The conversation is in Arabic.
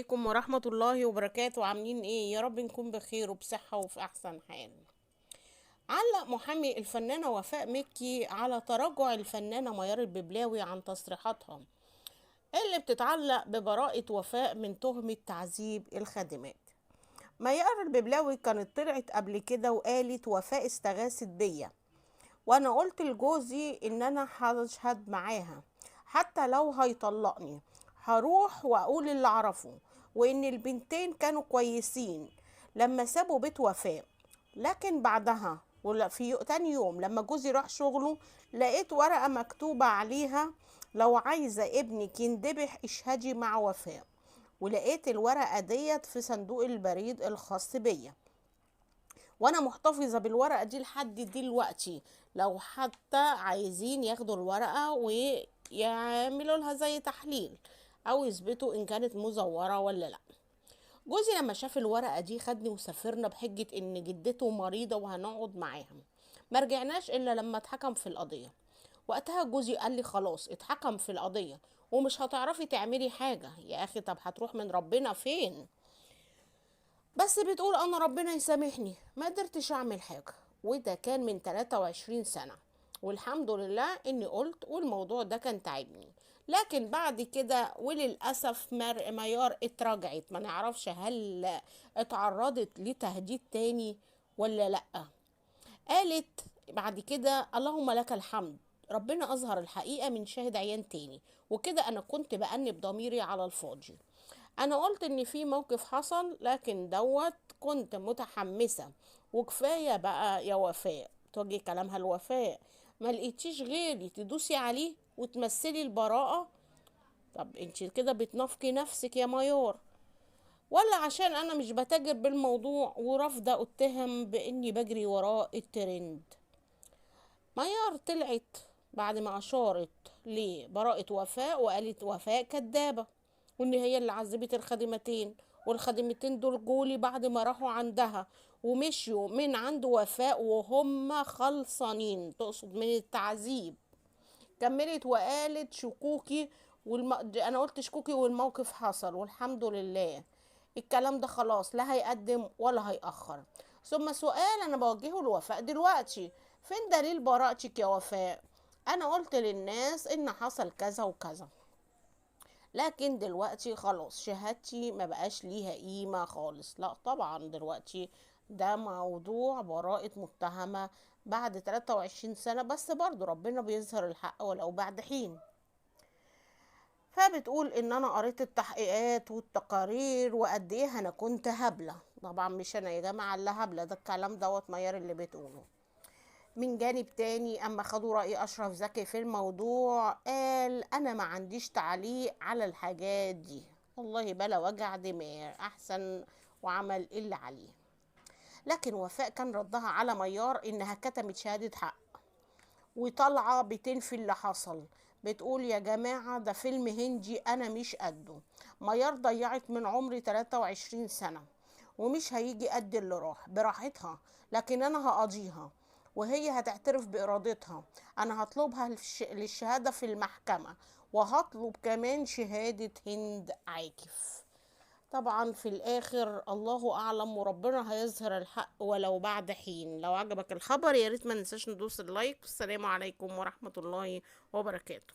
عليكم ورحمة الله وبركاته. عاملين ايه؟ يا رب نكون بخير وبصحة وفي احسن حال. علق محامي الفنانة وفاء مكي على تراجع الفنانة ميار الببلاوي عن تصريحاتها اللي بتتعلق ببراءة وفاء من تهمة تعذيب الخادمات. ميار الببلاوي كانت طلعت قبل كده وقالت وفاء استغاثت بيا، وانا قلت لجوزي ان انا هشهد معاها حتى لو هيطلقني، هروح واقول اللي اعرفه، وان البنتين كانوا كويسين لما سابوا بيت وفاء. لكن بعدها في تاني يوم لما جوزي راح شغله لقيت ورقة مكتوبة عليها لو عايزة ابنك يندبح اشهدي مع وفاء، ولقيت الورقة ديت في صندوق البريد الخاص بيا، وانا محتفظة بالورقة دي لحد دلوقتي. لو حتى عايزين ياخدوا الورقة ويعملوا لها زي تحليل او يثبتوا ان كانت مزورة ولا لا. جوزي لما شاف الورقة دي خدني وسافرنا بحجة ان جدته مريضة وهنقعد معاها. ما رجعناش الا لما اتحكم في القضية. وقتها جوزي قال لي خلاص اتحكم في القضية ومش هتعرفي تعملي حاجة. يا اخي طب هتروح من ربنا فين؟ بس بتقول انا ربنا يسامحني ما قدرتش اعمل حاجة، وده كان من 23 سنة. والحمد لله اني قلت، والموضوع ده كان تعبني. لكن بعد كده وللأسف ميار اتراجعت، ما نعرفش هل اتعرضت لتهديد تاني ولا لأ. قالت بعد كده اللهم لك الحمد، ربنا أظهر الحقيقة من شاهد عيان تاني، وكده أنا كنت بأنب ضميري على الفاضي. انا قلت ان في موقف حصل لكن دوت كنت متحمسة، وكفاية بقى يا وفاء. توجي كلامها الوفاء، ما لقيتيش غيري تدوسي عليه وتمثلي البراءة؟ طب انت كده بتنافقي نفسك يا ميار، ولا عشان انا مش بتاجر بالموضوع ورافضة اتهم باني بجري وراء الترند؟ ميار طلعت بعد ما اشارت لبراءة وفاء وقالت وفاء كدابة، وان هي اللي عذبت الخادمتين، والخادمتين دول جولي بعد ما راحوا عندها ومشيوا من عند وفاء وهم خلصانين، تقصد من التعذيب. كملت وقالت شكوكي انا قلت شكوكي والموقف حصل والحمد لله. الكلام ده خلاص لا هيقدم ولا هيأخر. ثم سؤال انا بوجهه لوفاء دلوقتي، فين دليل براءتك يا وفاء؟ انا قلت للناس ان حصل كذا وكذا، لكن دلوقتي خلاص شهادتي ما بقاش ليها قيمة خالص. لا طبعا دلوقتي ده موضوع براءة متهمة بعد 23 سنة، بس برضو ربنا بيظهر الحق ولو بعد حين. فبتقول ان انا قريت التحقيقات والتقارير وقد ايه انا كنت هبلة. طبعا مش انا يا جماعة اللي هبلة، ده الكلام دوت ميار اللي بتقوله. من جانب تاني اما خدوا رأي اشرف زكي في الموضوع قال انا ما عنديش تعليق على الحاجات دي، والله بلا وجع دماغ، احسن وعمل اللي عليه. لكن وفاء كان ردها على ميار انها كتمت شهادة حق وطالعة بتنفي اللي حصل. بتقول يا جماعة ده فيلم هندي انا مش قده. ميار ضيعت من عمري 23 سنة ومش هيجي قد اللي راح براحتها، لكن انا هقضيها وهي هتعترف بإرادتها. أنا هطلبها للشهادة في المحكمة، وهطلب كمان شهادة هند عاكف. طبعا في الآخر الله أعلم وربنا هيظهر الحق ولو بعد حين. لو عجبك الخبر ياريت ما ننساش ندوس اللايك. والسلام عليكم ورحمة الله وبركاته.